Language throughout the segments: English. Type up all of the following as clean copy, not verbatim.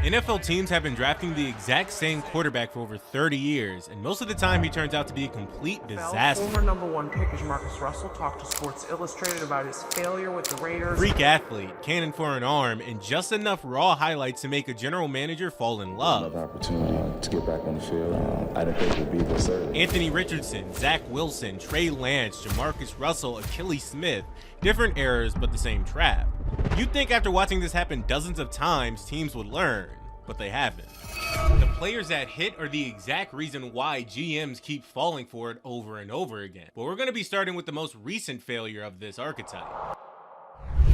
NFL teams have been drafting the exact same quarterback for over 30 years, and most of the time he turns out to be a complete disaster. Former #1 pick Jamarcus Russell talked to Sports Illustrated about his failure with the Raiders. Freak athlete, cannon for an arm, and just enough raw highlights to make a general manager fall in love. Another opportunity to get back on the field. I didn't think it would be this early. Anthony Richardson, Zach Wilson, Trey Lance, Jamarcus Russell, Akili Smith. Different eras, but the same trap. You'd think after watching this happen dozens of times, teams would learn, but they haven't. The players that hit are the exact reason why GMs keep falling for it over and over again. But we're going to be starting with the most recent failure of this archetype.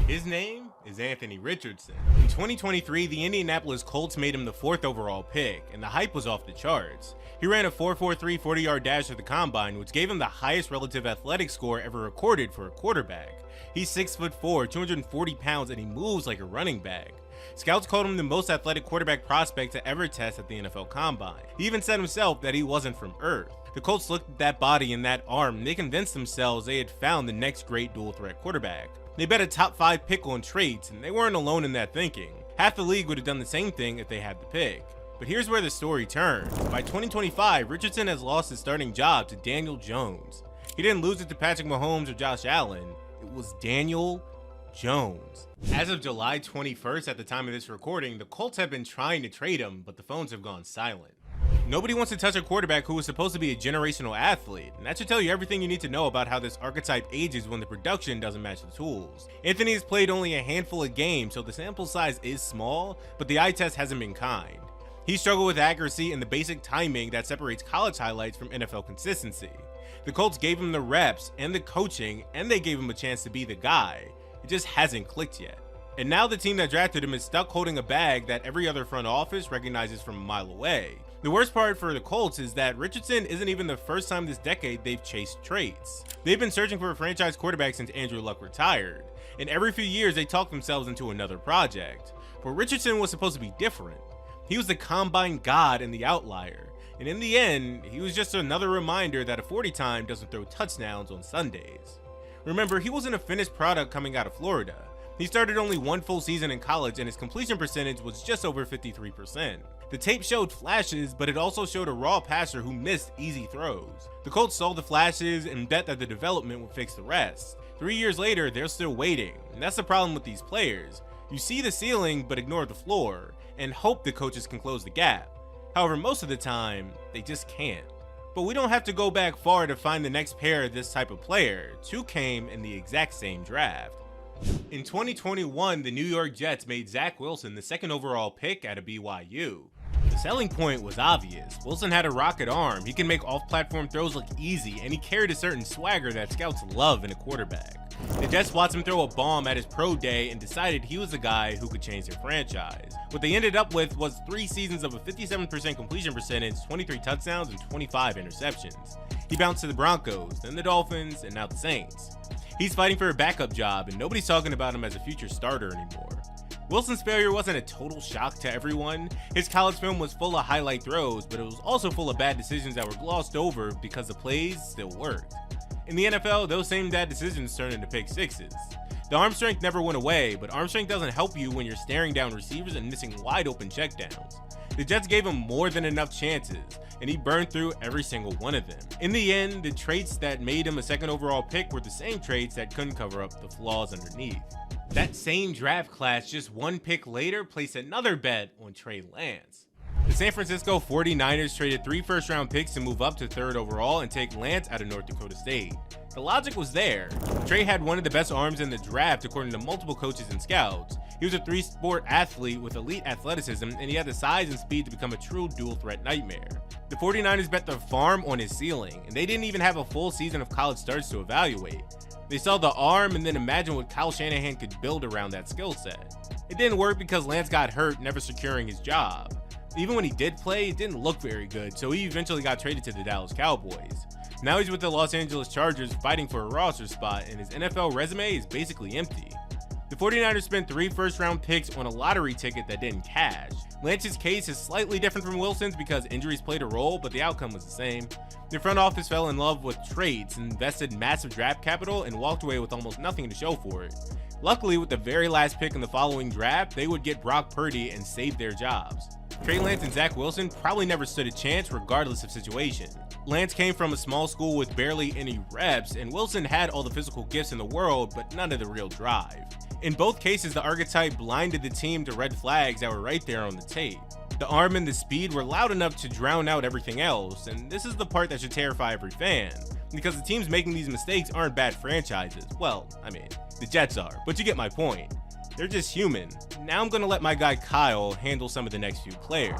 His name is Anthony Richardson. In 2023, the Indianapolis Colts made him the 4th overall pick, and the hype was off the charts. He ran a 4.43 40-yard dash at the combine, which gave him the highest relative athletic score ever recorded for a quarterback. He's 6'4", 240 pounds, and he moves like a running back. Scouts called him the most athletic quarterback prospect to ever test at the NFL Combine. He even said himself that he wasn't from Earth. The Colts looked at that body and that arm, and they convinced themselves they had found the next great dual-threat quarterback. They bet a top 5 pick on traits, and they weren't alone in that thinking. Half the league would have done the same thing if they had the pick. But here's where the story turned. By 2025, Richardson has lost his starting job to Daniel Jones. He didn't lose it to Patrick Mahomes or Josh Allen. It was Daniel Jones. As of July 21st, at the time of this recording, the Colts have been trying to trade him, but the phones have gone silent. Nobody wants to touch a quarterback who was supposed to be a generational athlete, and that should tell you everything you need to know about how this archetype ages when the production doesn't match the tools. Anthony has played only a handful of games, so the sample size is small, but the eye test hasn't been kind. He struggled with accuracy and the basic timing that separates college highlights from NFL consistency. The Colts gave him the reps and the coaching, and they gave him a chance to be the guy. It just hasn't clicked yet. And now the team that drafted him is stuck holding a bag that every other front office recognizes from a mile away. The worst part for the Colts is that Richardson isn't even the first time this decade they've chased traits. They've been searching for a franchise quarterback since Andrew Luck retired, and every few years they talk themselves into another project. But Richardson was supposed to be different. He was the combine god and the outlier, and in the end, he was just another reminder that a 40 time doesn't throw touchdowns on Sundays. Remember, he wasn't a finished product coming out of Florida. He started only one full season in college and his completion percentage was just over 53%. The tape showed flashes, but it also showed a raw passer who missed easy throws. The Colts saw the flashes and bet that the development would fix the rest. 3 years later, they're still waiting, and that's the problem with these players. You see the ceiling, but ignore the floor, and hope the coaches can close the gap. However, most of the time, they just can't. But we don't have to go back far to find the next pair of this type of player. Two came in the exact same draft. In 2021, the New York Jets made Zach Wilson the 2nd overall pick out of BYU. The selling point was obvious. Wilson had a rocket arm, he can make off-platform throws look easy, and he carried a certain swagger that scouts love in a quarterback. The Jets watched him throw a bomb at his pro day and decided he was the guy who could change their franchise. What they ended up with was 3 seasons of a 57% completion percentage, 23 touchdowns, and 25 interceptions. He bounced to the Broncos, then the Dolphins, and now the Saints. He's fighting for a backup job, and nobody's talking about him as a future starter anymore. Wilson's failure wasn't a total shock to everyone. His college film was full of highlight throws, but it was also full of bad decisions that were glossed over because the plays still worked. In the NFL, those same bad decisions turned into pick sixes. The arm strength never went away, but arm strength doesn't help you when you're staring down receivers and missing wide open checkdowns. The Jets gave him more than enough chances, and he burned through every single one of them. In the end, the traits that made him a 2nd overall pick were the same traits that couldn't cover up the flaws underneath. That same draft class, just 1 pick later, placed another bet on Trey Lance. The San Francisco 49ers traded 3 first-round picks to move up to 3rd overall and take Lance out of North Dakota State. The logic was there. Trey had one of the best arms in the draft according to multiple coaches and scouts. He was a 3-sport athlete with elite athleticism, and he had the size and speed to become a true dual-threat nightmare. The 49ers bet their farm on his ceiling, and they didn't even have a full season of college starts to evaluate. They saw the arm and then imagined what Kyle Shanahan could build around that skill set. It didn't work because Lance got hurt, never securing his job. Even when he did play, it didn't look very good, so he eventually got traded to the Dallas Cowboys. Now he's with the Los Angeles Chargers fighting for a roster spot, and his NFL resume is basically empty. The 49ers spent 3 first-round picks on a lottery ticket that didn't cash. Lance's case is slightly different from Wilson's because injuries played a role, but the outcome was the same. The front office fell in love with traits, invested massive draft capital, and walked away with almost nothing to show for it. Luckily, with the very last pick in the following draft, they would get Brock Purdy and save their jobs. Trey Lance and Zach Wilson probably never stood a chance regardless of situation. Lance came from a small school with barely any reps, and Wilson had all the physical gifts in the world, but none of the real drive. In both cases, the archetype blinded the team to red flags that were right there on the tape. The arm and the speed were loud enough to drown out everything else, and this is the part that should terrify every fan, because the teams making these mistakes aren't bad franchises. Well, I mean, the Jets are, but you get my point. They're just human. Now I'm gonna let my guy Kyle handle some of the next few players.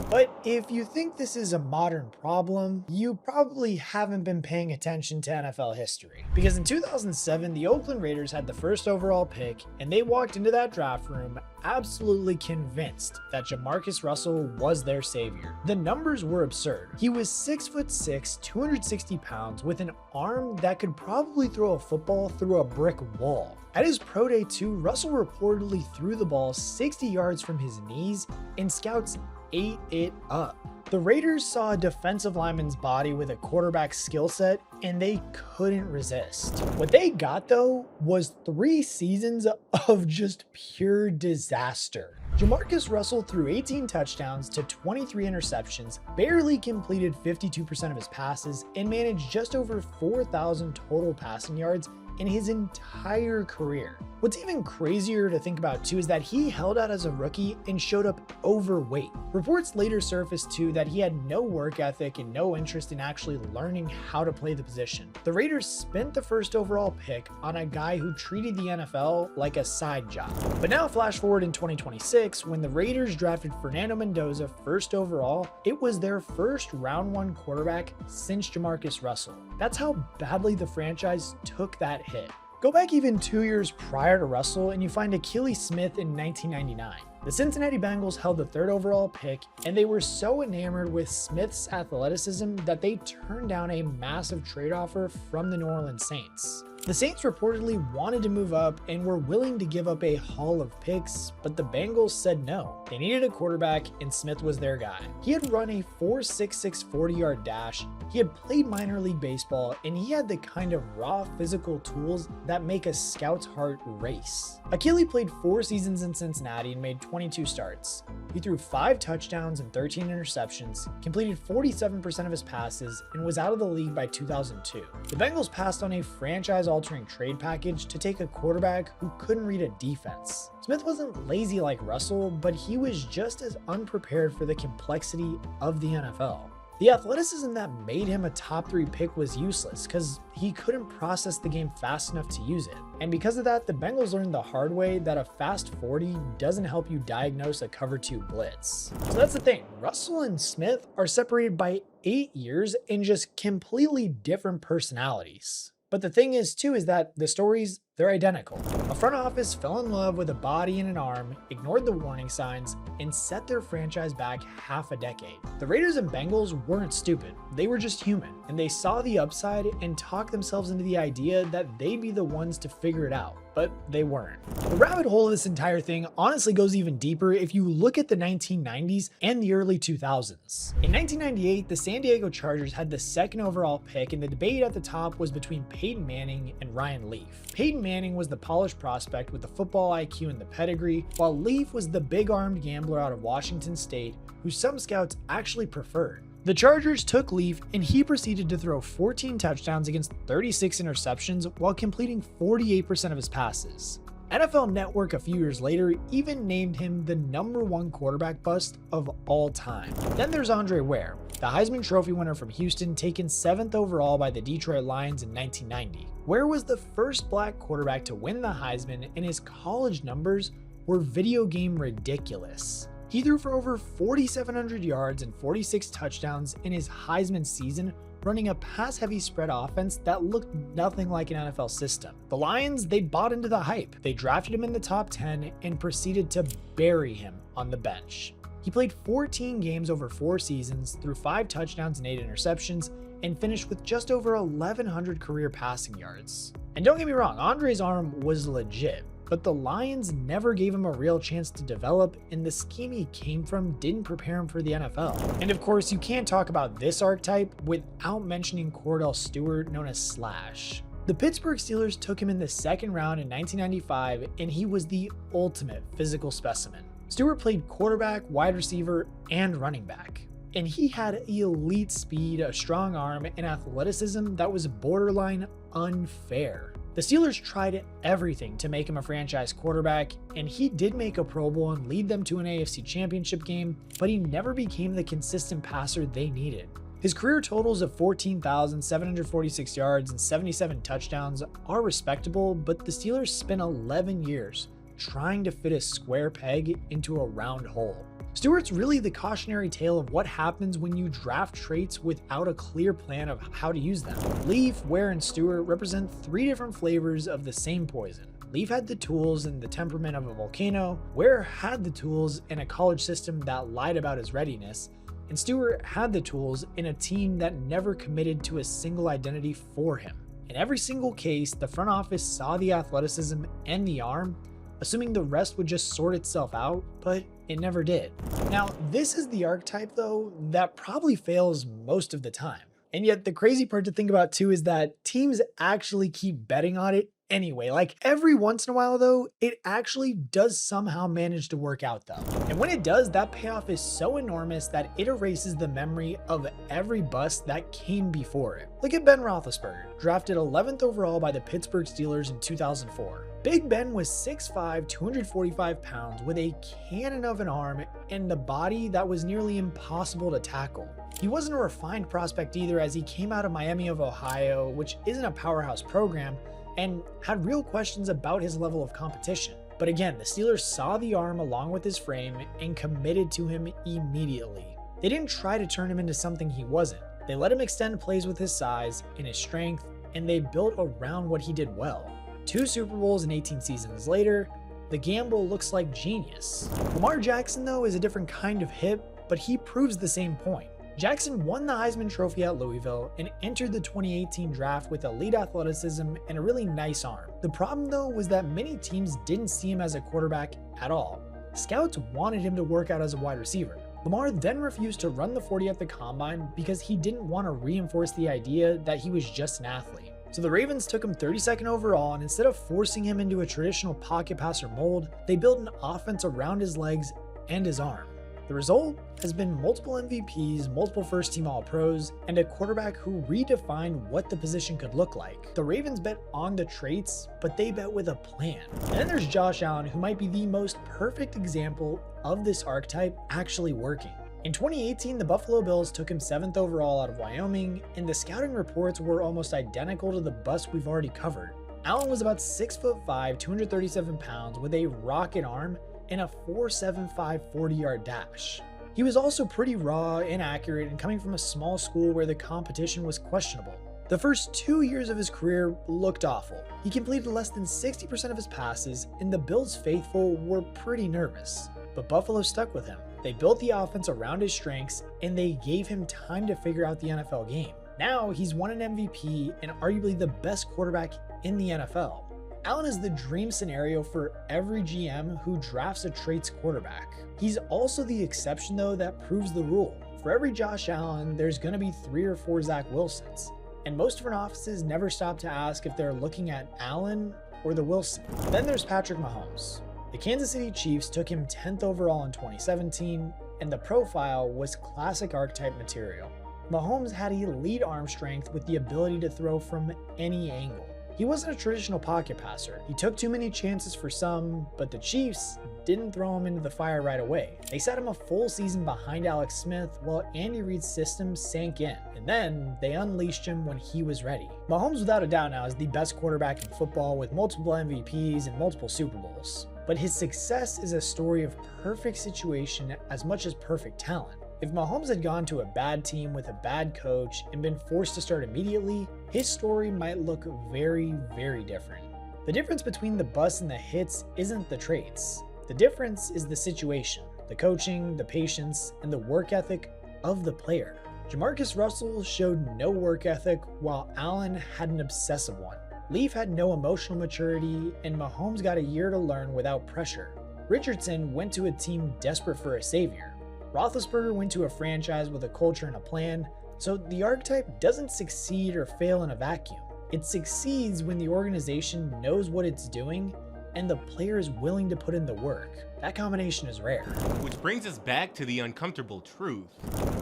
But if you think this is a modern problem, you probably haven't been paying attention to NFL history. Because in 2007, the Oakland Raiders had the first overall pick, and they walked into that draft room absolutely convinced that Jamarcus Russell was their savior. The numbers were absurd. He was 6'6", 260 pounds, with an arm that could probably throw a football through a brick wall. At his pro day too, Russell reportedly threw the ball 60 yards from his knees, and scouts ate it up. The Raiders saw a defensive lineman's body with a quarterback's skill set, and they couldn't resist. What they got though was 3 seasons of just pure disaster. Jamarcus Russell threw 18 touchdowns to 23 interceptions, barely completed 52% of his passes, and managed just over 4,000 total passing yards in his entire career. What's even crazier to think about too is that he held out as a rookie and showed up overweight. Reports later surfaced too that he had no work ethic and no interest in actually learning how to play the position. The Raiders spent the first overall pick on a guy who treated the NFL like a side job. But now flash forward in 2026, when the Raiders drafted Fernando Mendoza first overall, it was their first round 1 quarterback since Jamarcus Russell. That's how badly the franchise took that hit. Go back even 2 years prior to Russell and you find Akili Smith in 1999. The Cincinnati Bengals held the 3rd overall pick, and they were so enamored with Smith's athleticism that they turned down a massive trade offer from the New Orleans Saints. The Saints reportedly wanted to move up and were willing to give up a haul of picks, but the Bengals said no. They needed a quarterback, and Smith was their guy. He had run a 4.66 40-yard dash, he had played minor league baseball, and he had the kind of raw physical tools that make a scout's heart race. Akili played 4 seasons in Cincinnati and made 22 starts. He threw 5 touchdowns and 13 interceptions, completed 47% of his passes, and was out of the league by 2002. The Bengals passed on a franchise-altering trade package to take a quarterback who couldn't read a defense. Smith wasn't lazy like Russell, but he was just as unprepared for the complexity of the NFL. The athleticism that made him a top 3 pick was useless because he couldn't process the game fast enough to use it. And because of that, the Bengals learned the hard way that a fast 40 doesn't help you diagnose a cover 2 blitz. So that's the thing, Russell and Smith are separated by 8 years and just completely different personalities. But the thing is too is that the stories, they're identical. A front office fell in love with a body and an arm, ignored the warning signs, and set their franchise back half a decade. The Raiders and Bengals weren't stupid, they were just human, and they saw the upside and talked themselves into the idea that they'd be the ones to figure it out. But they weren't. The rabbit hole of this entire thing honestly goes even deeper if you look at the 1990s and the early 2000s. In 1998, the San Diego Chargers had the 2nd overall pick, and the debate at the top was between Peyton Manning and Ryan Leaf. Peyton Manning was the polished prospect with the football IQ and the pedigree, while Leaf was the big-armed gambler out of Washington State who some scouts actually preferred. The Chargers took Leaf, and he proceeded to throw 14 touchdowns against 36 interceptions while completing 48% of his passes. NFL Network a few years later even named him the #1 quarterback bust of all time. Then there's Andre Ware, the Heisman Trophy winner from Houston, taken 7th overall by the Detroit Lions in 1990. Ware was the first black quarterback to win the Heisman, and his college numbers were video game ridiculous. He threw for over 4,700 yards and 46 touchdowns in his Heisman season, running a pass-heavy spread offense that looked nothing like an NFL system. The Lions, they bought into the hype. They drafted him in the top 10 and proceeded to bury him on the bench. He played 14 games over 4 seasons, threw 5 touchdowns and 8 interceptions, and finished with just over 1,100 career passing yards. And don't get me wrong, Andre's arm was legit. But the Lions never gave him a real chance to develop, and the scheme he came from didn't prepare him for the NFL. And of course, you can't talk about this archetype without mentioning Kordell Stewart, known as Slash. The Pittsburgh Steelers took him in the second round in 1995, and he was the ultimate physical specimen. Stewart played quarterback, wide receiver, and running back. And he had elite speed, a strong arm, and athleticism that was borderline unfair. The Steelers tried everything to make him a franchise quarterback, and he did make a Pro Bowl and lead them to an AFC Championship game, but he never became the consistent passer they needed. His career totals of 14,746 yards and 77 touchdowns are respectable, but the Steelers spent 11 years trying to fit a square peg into a round hole. Stewart's really the cautionary tale of what happens when you draft traits without a clear plan of how to use them. Leaf, Ware, and Stewart represent three different flavors of the same poison. Leaf had the tools and the temperament of a volcano, Ware had the tools in a college system that lied about his readiness, and Stewart had the tools in a team that never committed to a single identity for him. In every single case, the front office saw the athleticism and the arm, assuming the rest would just sort itself out, but it never did. Now, this is the archetype though that probably fails most of the time. And yet the crazy part to think about too is that teams actually keep betting on it anyway. Like every once in a while though, it actually does somehow manage to work out though. And when it does, that payoff is so enormous that it erases the memory of every bust that came before it. Look at Ben Roethlisberger, drafted 11th overall by the Pittsburgh Steelers in 2004. Big Ben was 6'5", 245 pounds with a cannon of an arm and the body that was nearly impossible to tackle. He wasn't a refined prospect either, as he came out of Miami of Ohio, which isn't a powerhouse program, and had real questions about his level of competition. But again, the Steelers saw the arm along with his frame and committed to him immediately. They didn't try to turn him into something he wasn't. They let him extend plays with his size and his strength, and they built around what he did well. 2 Super Bowls and 18 seasons later, the gamble looks like genius. Lamar Jackson though is a different kind of hit, but he proves the same point. Jackson won the Heisman Trophy at Louisville and entered the 2018 draft with elite athleticism and a really nice arm. The problem though was that many teams didn't see him as a quarterback at all. Scouts wanted him to work out as a wide receiver. Lamar then refused to run the 40 at the combine because he didn't want to reinforce the idea that he was just an athlete. So the Ravens took him 32nd overall, and instead of forcing him into a traditional pocket passer mold, they built an offense around his legs and his arm. The result has been multiple MVPs, multiple first-team All-Pros, and a quarterback who redefined what the position could look like. The Ravens bet on the traits, but they bet with a plan. And then there's Josh Allen, who might be the most perfect example of this archetype actually working. In 2018, the Buffalo Bills took him 7th overall out of Wyoming, and the scouting reports were almost identical to the bust we've already covered. Allen was about 6'5", 237 pounds with a rocket arm and a 4.75 40-yard dash. He was also pretty raw, inaccurate, and coming from a small school where the competition was questionable. The first 2 years of his career looked awful. He completed less than 60% of his passes, and the Bills faithful were pretty nervous. But Buffalo stuck with him. They built the offense around his strengths, and they gave him time to figure out the NFL game. Now he's won an MVP and arguably the best quarterback in the NFL. Allen is the dream scenario for every GM who drafts a traits quarterback. He's also the exception though that proves the rule. For every Josh Allen, there's going to be 3 or 4 Zach Wilsons. And most front offices never stop to ask if they're looking at Allen or the Wilson. Then there's Patrick Mahomes. The Kansas City Chiefs took him 10th overall in 2017, and the profile was classic archetype material. Mahomes had elite arm strength with the ability to throw from any angle. He wasn't a traditional pocket passer. He took too many chances for some, but the Chiefs didn't throw him into the fire right away. They set him a full season behind Alex Smith while Andy Reid's system sank in, and then they unleashed him when he was ready. Mahomes without a doubt now is the best quarterback in football with multiple MVPs and multiple Super Bowls. But his success is a story of perfect situation as much as perfect talent. If Mahomes had gone to a bad team with a bad coach and been forced to start immediately, his story might look very, very different. The difference between the busts and the hits isn't the traits. The difference is the situation, the coaching, the patience, and the work ethic of the player. Jamarcus Russell showed no work ethic while Allen had an obsessive one. Leaf had no emotional maturity, and Mahomes got a year to learn without pressure. Richardson went to a team desperate for a savior. Roethlisberger went to a franchise with a culture and a plan, so the archetype doesn't succeed or fail in a vacuum. It succeeds when the organization knows what it's doing and the player is willing to put in the work. That combination is rare. Which brings us back to the uncomfortable truth.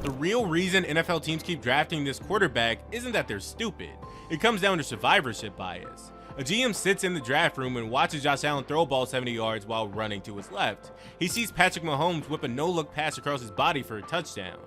The real reason NFL teams keep drafting this quarterback isn't that they're stupid. It comes down to survivorship bias. A GM sits in the draft room and watches Josh Allen throw a ball 70 yards while running to his left. He sees Patrick Mahomes whip a no-look pass across his body for a touchdown.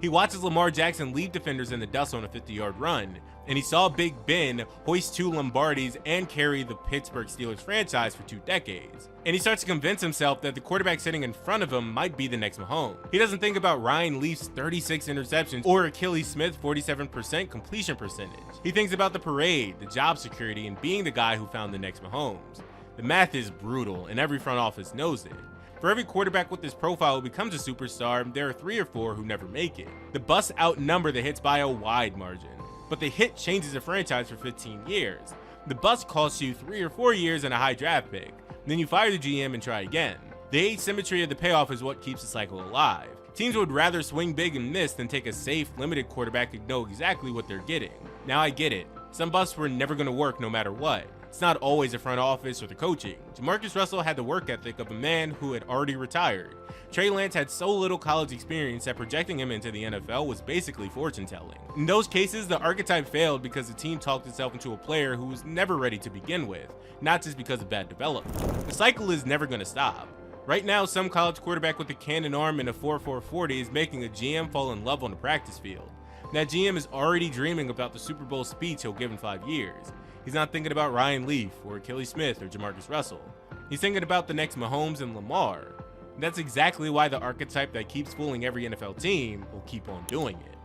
He watches Lamar Jackson leave defenders in the dust on a 50-yard run, and he saw Big Ben hoist 2 Lombardis and carry the Pittsburgh Steelers franchise for 2 decades. And he starts to convince himself that the quarterback sitting in front of him might be the next Mahomes. He doesn't think about Ryan Leaf's 36 interceptions or Akili Smith's 47% completion percentage. He thinks about the parade, the job security, and being the guy who found the next Mahomes. The math is brutal, and every front office knows it. For every quarterback with this profile who becomes a superstar, there are 3 or 4 who never make it. The busts outnumber the hits by a wide margin, but the hit changes a franchise for 15 years. The bust costs you 3 or 4 years and a high draft pick. Then you fire the GM and try again. The asymmetry of the payoff is what keeps the cycle alive. Teams would rather swing big and miss than take a safe, limited quarterback and know exactly what they're getting. Now I get it. Some busts were never going to work no matter what. It's not always the front office or the coaching. Jamarcus Russell had the work ethic of a man who had already retired. Trey Lance had so little college experience that projecting him into the NFL was basically fortune telling. In those cases, the archetype failed because the team talked itself into a player who was never ready to begin with, not just because of bad development. The cycle is never going to stop. Right now, some college quarterback with a cannon arm and a 4.4 40 is making a GM fall in love on the practice field. That GM is already dreaming about the Super Bowl speech he'll give in 5 years. He's not thinking about Ryan Leaf or Akili Smith or Jamarcus Russell. He's thinking about the next Mahomes and Lamar. And that's exactly why the archetype that keeps fooling every NFL team will keep on doing it.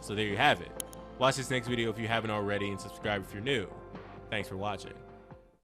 So there you have it. Watch this next video if you haven't already and subscribe if you're new. Thanks for watching.